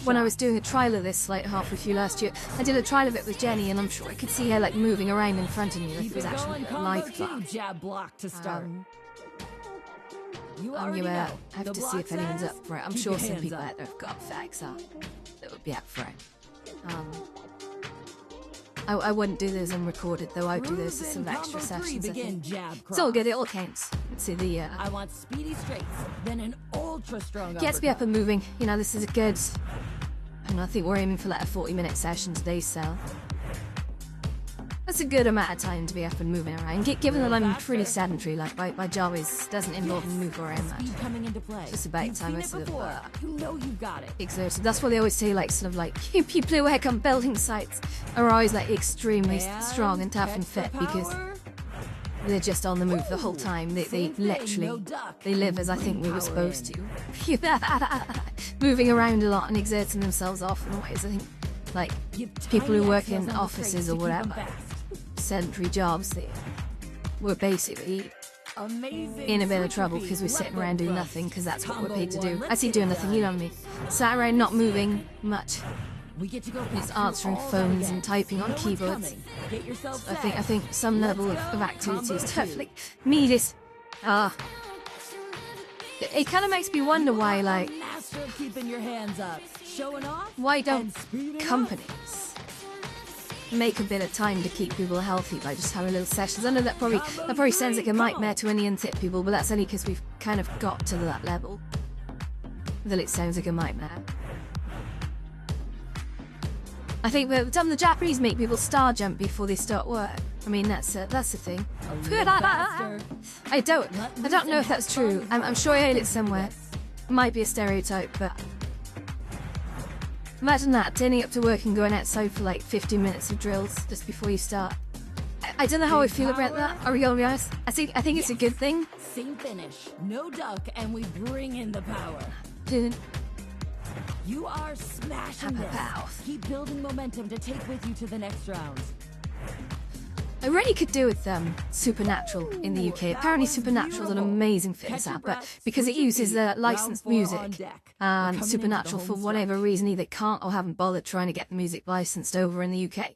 Speaker 2: when I was doing a trial of this like halfway through last year. I did a trial of it with Jenny, and I'm sure I could see her like moving around in front of me. Like it
Speaker 4: Keep
Speaker 2: was
Speaker 4: it
Speaker 2: actually
Speaker 4: going.
Speaker 2: a
Speaker 4: Combo
Speaker 2: live
Speaker 4: 2.
Speaker 2: class.
Speaker 4: Jab block to start. You
Speaker 2: I'm
Speaker 4: already
Speaker 2: gonna
Speaker 4: know.
Speaker 2: have
Speaker 4: The
Speaker 2: to see
Speaker 4: block
Speaker 2: if anyone's
Speaker 4: says,
Speaker 2: up for it. I'm
Speaker 4: keep
Speaker 2: sure
Speaker 4: your
Speaker 2: some
Speaker 4: hands
Speaker 2: people
Speaker 4: up.
Speaker 2: out there have got FitXR that would be up for it. I wouldn't do those unrecorded though. I'd do those as some
Speaker 4: Cruise in
Speaker 2: extra
Speaker 4: combo 3,
Speaker 2: sessions. I
Speaker 4: begin
Speaker 2: think.
Speaker 4: jab
Speaker 2: It's
Speaker 4: cross.
Speaker 2: all good. It all counts. Let's see the
Speaker 4: I want speedy straights, then an ultra strong
Speaker 2: gets me up and moving. You know, this is a good. And I think we're aiming for like a 40-minute session today, so that's a good amount of time to be up and moving around. Given that I'm pretty sedentary, like my job doesn't involve me moving around much.
Speaker 4: Speed coming into play.
Speaker 2: Just about
Speaker 4: You've
Speaker 2: time I
Speaker 4: seen it
Speaker 2: sort of,
Speaker 4: before. You know you've got it.
Speaker 2: Exerted. That's what they always say, like sort of like people who work on building sites are always like extremely strong and tough and fit because they're just on the move the whole time. They
Speaker 4: Same thing,
Speaker 2: literally
Speaker 4: no duck.
Speaker 2: they live as I think we were
Speaker 4: Power
Speaker 2: supposed
Speaker 4: in.
Speaker 2: to. Moving around a lot and exerting themselves off in ways. I think like
Speaker 4: Give
Speaker 2: people who
Speaker 4: tiny
Speaker 2: work in
Speaker 4: exhales on the
Speaker 2: offices
Speaker 4: straights
Speaker 2: or
Speaker 4: to keep 'em
Speaker 2: whatever,
Speaker 4: fast.
Speaker 2: sedentary jobs, they were basically
Speaker 4: Amazing.
Speaker 2: in a bit of
Speaker 4: Switch
Speaker 2: trouble
Speaker 4: your
Speaker 2: because we're
Speaker 4: feet.
Speaker 2: sitting
Speaker 4: Left
Speaker 2: around
Speaker 4: foot
Speaker 2: doing
Speaker 4: thrust.
Speaker 2: nothing because that's what we're
Speaker 4: Combo
Speaker 2: paid to do.
Speaker 4: 1,
Speaker 2: I
Speaker 4: let's
Speaker 2: see
Speaker 4: get
Speaker 2: doing
Speaker 4: it
Speaker 2: nothing, you know
Speaker 4: done.
Speaker 2: what I mean? Sat around not moving much.
Speaker 4: We get to go
Speaker 2: Just
Speaker 4: back
Speaker 2: answering
Speaker 4: through all
Speaker 2: phones
Speaker 4: that
Speaker 2: and
Speaker 4: again.
Speaker 2: typing on
Speaker 4: No one's
Speaker 2: keyboards.
Speaker 4: coming. Get yourself
Speaker 2: I
Speaker 4: set.
Speaker 2: think some
Speaker 4: Let's
Speaker 2: level
Speaker 4: go.
Speaker 2: of activity is
Speaker 4: Combo
Speaker 2: definitely needed. It kind of makes me wonder why, like,
Speaker 4: Master of keeping your hands up. Showing off.
Speaker 2: why don't
Speaker 4: and speeding up.
Speaker 2: companies make a bit of time to keep people healthy by just having little sessions? I know that probably sounds like a nightmare to any unfit people, but that's only because we've kind of got to that level that it sounds like a nightmare. I think that some of the Japanese make people star jump before they start work. I mean, that's the thing.
Speaker 4: faster.
Speaker 2: I don't know if that's true. I'm sure I heard it somewhere. Might be a stereotype, but imagine that, turning up to work and going outside for like 15 minutes of drills just before you start. I don't know how I feel about that. Are we gonna be honest? I think it's a good thing.
Speaker 4: Same finish. No duck, and we bring in the power. You are smashing this.
Speaker 2: Pow.
Speaker 4: Keep building momentum to take with you to the next round.
Speaker 2: I really could do with Supernatural in the UK. Apparently Supernatural's an amazing fitness app, but because it uses licensed music, and Supernatural, for whatever reason, either can't or haven't bothered trying to get the music licensed over in the UK.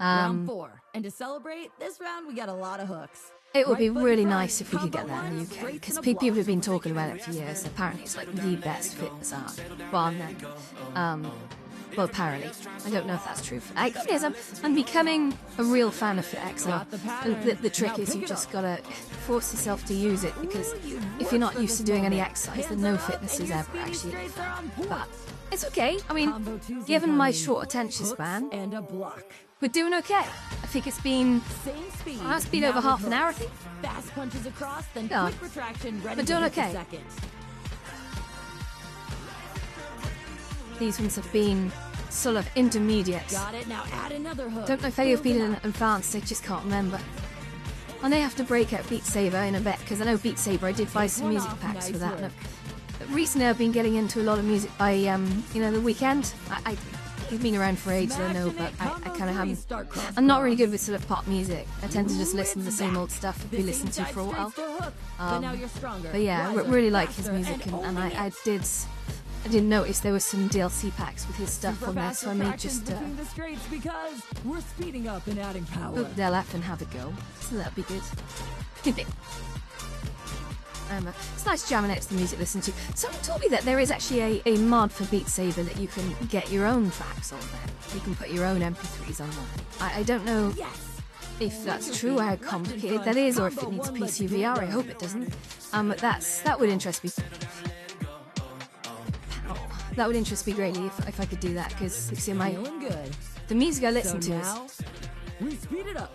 Speaker 4: Round 4. And to celebrate this round, we got a lot of hooks.
Speaker 2: It would be
Speaker 4: Right foot
Speaker 2: really
Speaker 4: front,
Speaker 2: nice if we could get
Speaker 4: combo
Speaker 2: that in the
Speaker 4: one,
Speaker 2: UK,
Speaker 4: straight
Speaker 2: because
Speaker 4: to the
Speaker 2: people
Speaker 4: block.
Speaker 2: have been talking about it for years. Apparently it's like the best fitness app. Well, apparently. I don't know if that's true. It is. I'm becoming a real fan of FitXR. The trick is you just gotta force yourself to use it, because if you're not used to doing any exercise, then no fitness is ever actually fun. But it's okay. I mean, given my short attention span,
Speaker 4: And a block.
Speaker 2: we're doing okay. I think it's been
Speaker 4: Same speed.
Speaker 2: it's been
Speaker 4: now
Speaker 2: over
Speaker 4: with
Speaker 2: half an
Speaker 4: hooks.
Speaker 2: hour, I think.
Speaker 4: Fast punches across, then
Speaker 2: Yeah.
Speaker 4: quick retraction, ready
Speaker 2: We're
Speaker 4: to
Speaker 2: doing
Speaker 4: hit the
Speaker 2: okay.
Speaker 4: second.
Speaker 2: These ones have been sort of intermediate.
Speaker 4: Got it. Now add another hook.
Speaker 2: Don't know if any have been
Speaker 4: Build
Speaker 2: in
Speaker 4: it up.
Speaker 2: advanced, I just can't remember. I may have to break out Beat Saber in a bit, because I know Beat Saber, I did buy some
Speaker 4: one
Speaker 2: music
Speaker 4: off,
Speaker 2: packs
Speaker 4: nice
Speaker 2: for that.
Speaker 4: work.
Speaker 2: But recently I've been getting into a lot of music by, the weekend. I've been around for ages, I know, but I kind of haven't. I'm not really good with sort of pop music. I tend to just listen to the same old stuff I've been listening to for a while. But yeah, I really like his music, and I did notice there was some DLC packs with his stuff on there, so I may just
Speaker 4: because we're speeding up and adding power.
Speaker 2: hook their lap and have a go. So that'd be good. It's nice jamming out to the music listening to. Someone told me that there is actually a mod for Beat Saber that you can get your own tracks on there. You can put your own MP3s on there. I don't know if that's true or how complicated that is, or if it needs PCVR. I hope it doesn't. But that would interest me. That would interest me greatly if I could do that, because you see
Speaker 4: Feeling good.
Speaker 2: the music I
Speaker 4: So
Speaker 2: listen to is
Speaker 4: now, we speed it up.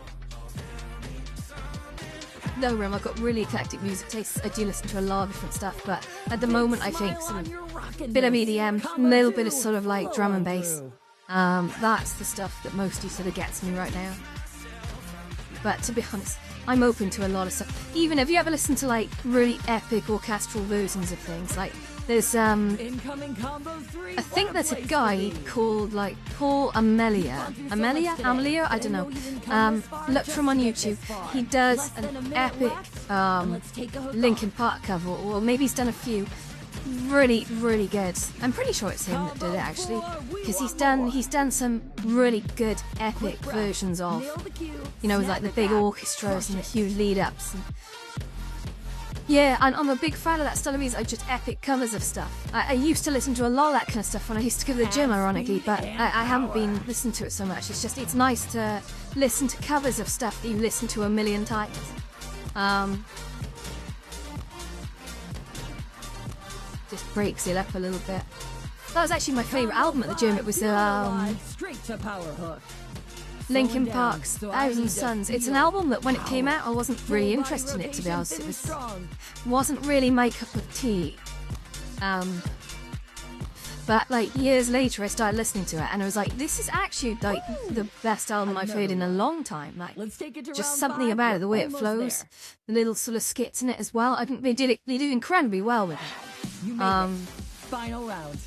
Speaker 2: no room. I've got really eclectic music tastes. I do listen to a lot of different stuff, but at the moment I think sort of bit of EDM, a little bit of sort of like drum and bass. That's the stuff that mostly sort of gets me right now. But to be honest, I'm open to a lot of stuff. Even have you ever listened to like really epic orchestral versions of things? Like there's
Speaker 4: Incoming combo 3.
Speaker 2: I think there's a guy called like Paul Amelia, I don't know. Look for him on YouTube. He does an epic Linkin Park cover, or maybe he's done a few. Really, really good. I'm pretty sure it's him that did it actually, because he's done some really good epic versions of, with like the big orchestras and the huge lead ups. Yeah, and I'm a big fan of that style of music, like just epic covers of stuff. I used to listen to a lot of that kind of stuff when I used to go to the gym, ironically, but I haven't been listening to it so much. It's nice to listen to covers of stuff that you listen to a million times. Just breaks it up a little bit. That was actually my favourite album at the gym. It was
Speaker 4: straight to power hook.
Speaker 2: Linkin Park's Thousand Suns. It's an album that when it came out I wasn't really interested in it, to be honest. It wasn't really my cup of tea. But like years later I started listening to it and I was like, this is actually like the best album I've heard in a long time. Like
Speaker 4: Let's take it to
Speaker 2: just
Speaker 4: round
Speaker 2: something
Speaker 4: 5.
Speaker 2: about
Speaker 4: We're
Speaker 2: it, the way it
Speaker 4: almost
Speaker 2: flows,
Speaker 4: there.
Speaker 2: the little sort of skits in it as well. I think they do incredibly well with it.
Speaker 4: You made it. Final round.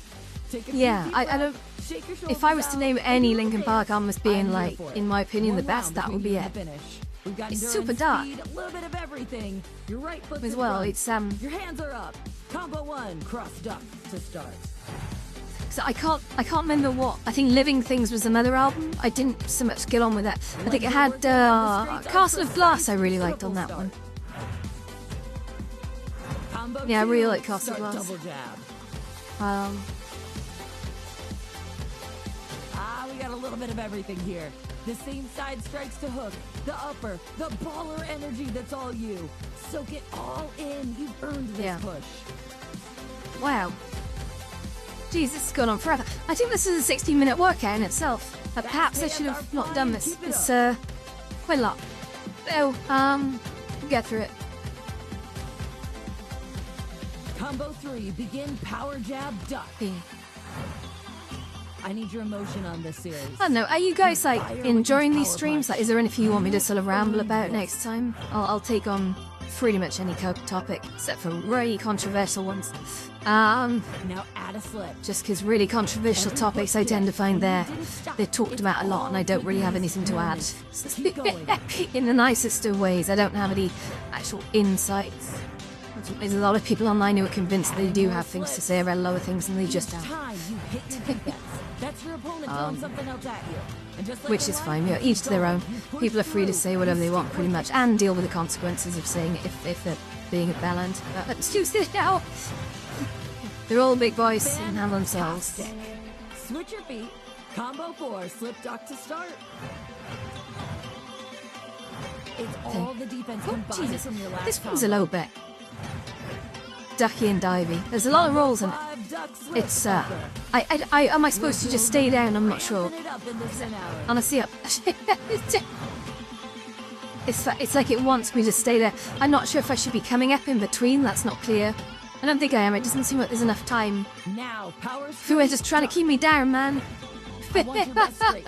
Speaker 4: Take a few
Speaker 2: Yeah,
Speaker 4: deep
Speaker 2: I
Speaker 4: breaths,
Speaker 2: don't.
Speaker 4: shake your
Speaker 2: If I was
Speaker 4: shoulders
Speaker 2: to
Speaker 4: out,
Speaker 2: name
Speaker 4: and
Speaker 2: any
Speaker 4: you're
Speaker 2: Linkin
Speaker 4: there.
Speaker 2: Park album as being
Speaker 4: I'm here
Speaker 2: like,
Speaker 4: for it.
Speaker 2: in my opinion, the
Speaker 4: One
Speaker 2: best,
Speaker 4: round
Speaker 2: that would be
Speaker 4: between
Speaker 2: it.
Speaker 4: you and the finish. We've got
Speaker 2: It's
Speaker 4: endurance,
Speaker 2: super dark.
Speaker 4: speed, a little bit of everything. Your right foot's
Speaker 2: As
Speaker 4: in
Speaker 2: well,
Speaker 4: front.
Speaker 2: it's
Speaker 4: Your hands are up. Combo 1, cross duck to start.
Speaker 2: So I can't remember what. I think Living Things was another album. I didn't so much get on with that. I think it had Castle of Glass. I really liked on that one.
Speaker 4: Combo
Speaker 2: Yeah, I
Speaker 4: 2,
Speaker 2: really like Castle of
Speaker 4: start
Speaker 2: Glass.
Speaker 4: double jab. We got a little bit of everything here. The same side strikes to hook, the upper, the baller energy, that's all you. Soak it all in. You've earned this
Speaker 2: Yeah.
Speaker 4: push.
Speaker 2: Wow. Jeez, this has gone on forever. I think this is a 16-minute workout in itself. Perhaps I should have not done this. It's quite a lot. So, get through it.
Speaker 4: Combo 3, begin power jab duck.
Speaker 2: Yeah.
Speaker 4: I need your emotion on this series.
Speaker 2: I don't know. Are you guys like enjoying these streams? Like, is there anything you want me to sort of ramble about next time? I'll take on pretty much any topic, except for really controversial ones.
Speaker 4: Now add a slip.
Speaker 2: Just because really controversial topics I tend to find they're talked about a lot and I don't really have anything to add. In the nicest of ways, I don't have any actual insights. There's a lot of people online who are convinced they do have things to say about a lot of things and they just don't.
Speaker 4: That's your opponent throwing something else at you. And just like
Speaker 2: Which is fine, you know, each to their own. People are free to say whatever they want pretty much and deal with the consequences of saying it if they're being a bellend. But excuse it now. They're all big boys and handle themselves.
Speaker 4: Switch your feet. Combo 4, slip duck to start. It's all the defense
Speaker 2: Oh,
Speaker 4: combined
Speaker 2: Jesus.
Speaker 4: from your last
Speaker 2: This one's a
Speaker 4: combo.
Speaker 2: low bet. Ducky and divey. There's a lot of rolls in it. It's, am I supposed to just stay down? I'm not sure. Honestly, it's like it wants me to stay there. I'm not sure if I should be coming up in between. That's not clear. I don't think I am. It doesn't seem like there's enough time.
Speaker 4: Now, power
Speaker 2: Who are just trying to keep me down, man.
Speaker 4: I want your best straight.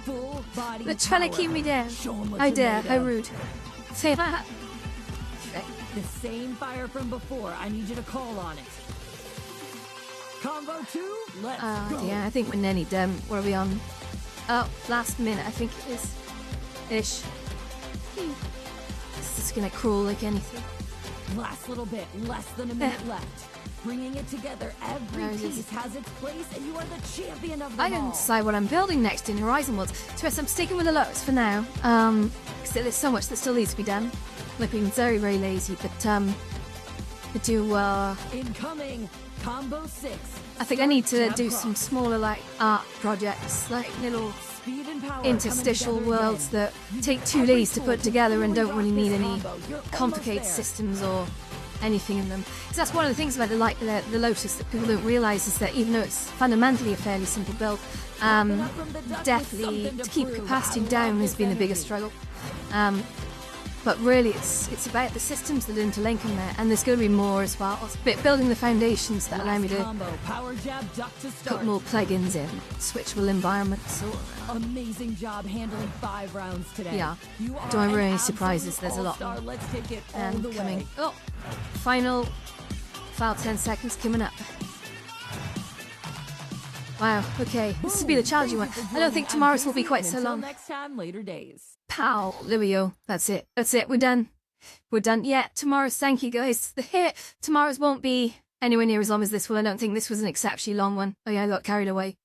Speaker 4: Full body
Speaker 2: They're trying to
Speaker 4: power.
Speaker 2: keep me down.
Speaker 4: Show 'em what
Speaker 2: How
Speaker 4: you're
Speaker 2: dare,
Speaker 4: made
Speaker 2: how
Speaker 4: of.
Speaker 2: rude. Say that.
Speaker 4: The same fire from before. I need you to call on it. Combo 2, let's go.
Speaker 2: Yeah, I think we're nearly done. What are we on? Oh, last minute, I think it is. Ish. This is gonna crawl like anything.
Speaker 4: Last little bit, less than a minute left. Bringing it together, every
Speaker 2: There it is.
Speaker 4: piece has its place, and you are the champion of them
Speaker 2: I didn't
Speaker 4: all.
Speaker 2: decide what I'm building next in Horizon Worlds. To us, I'm sticking with the Lotus for now. Because there's so much that still needs to be done. Like being very, very lazy, but I do,
Speaker 4: Incoming, combo 6.
Speaker 2: I think I need to
Speaker 4: Jab
Speaker 2: do
Speaker 4: cross.
Speaker 2: some smaller, like, art projects, like little
Speaker 4: Speed and power
Speaker 2: interstitial
Speaker 4: coming together
Speaker 2: worlds
Speaker 4: again.
Speaker 2: that take 2 days to put together and don't really need any
Speaker 4: Combo, you're
Speaker 2: complicated
Speaker 4: almost there.
Speaker 2: systems or anything in them. Because that's one of the things about the Lotus that people don't realise is that even though it's fundamentally a fairly simple build, definitely to keep capacity down has been the biggest struggle. But really, it's about the systems that interlink in there, and there's going to be more as well. It's building the foundations that allow me to
Speaker 4: Combo, power jab, duck to
Speaker 2: put
Speaker 4: start.
Speaker 2: more plugins in, switchable environments.
Speaker 4: Amazing job handling 5 rounds today.
Speaker 2: Yeah.
Speaker 4: You are
Speaker 2: Don't worry,
Speaker 4: an
Speaker 2: any surprises,
Speaker 4: absolute
Speaker 2: there's a lot
Speaker 4: all-star. Let's take it all
Speaker 2: And
Speaker 4: the way.
Speaker 2: coming. Oh, final 10 seconds coming up. Wow, okay, this will be the challenging one. I don't think tomorrow's will be quite so long.
Speaker 4: Until next time, later days.
Speaker 2: Pow, there we go. That's it, we're done. We're done. Yeah, tomorrow's, thank you guys. Tomorrow's won't be anywhere near as long as this one. I don't think this was an exceptionally long one. Oh yeah, I got carried away.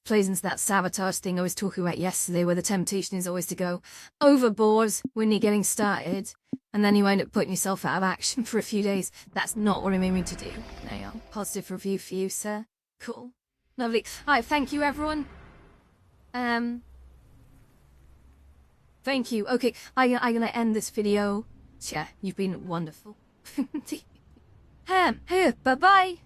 Speaker 2: Plays into that sabotage thing I was talking about yesterday, where the temptation is always to go overboard when you're getting started, and then you end up putting yourself out of action for a few days. That's not what I'm aiming to do. There you go. Positive review for you, sir. Cool. Lovely. Alright, thank you everyone. Thank you. Okay, I'm gonna end this video. Yeah, you've been wonderful. Bye-bye.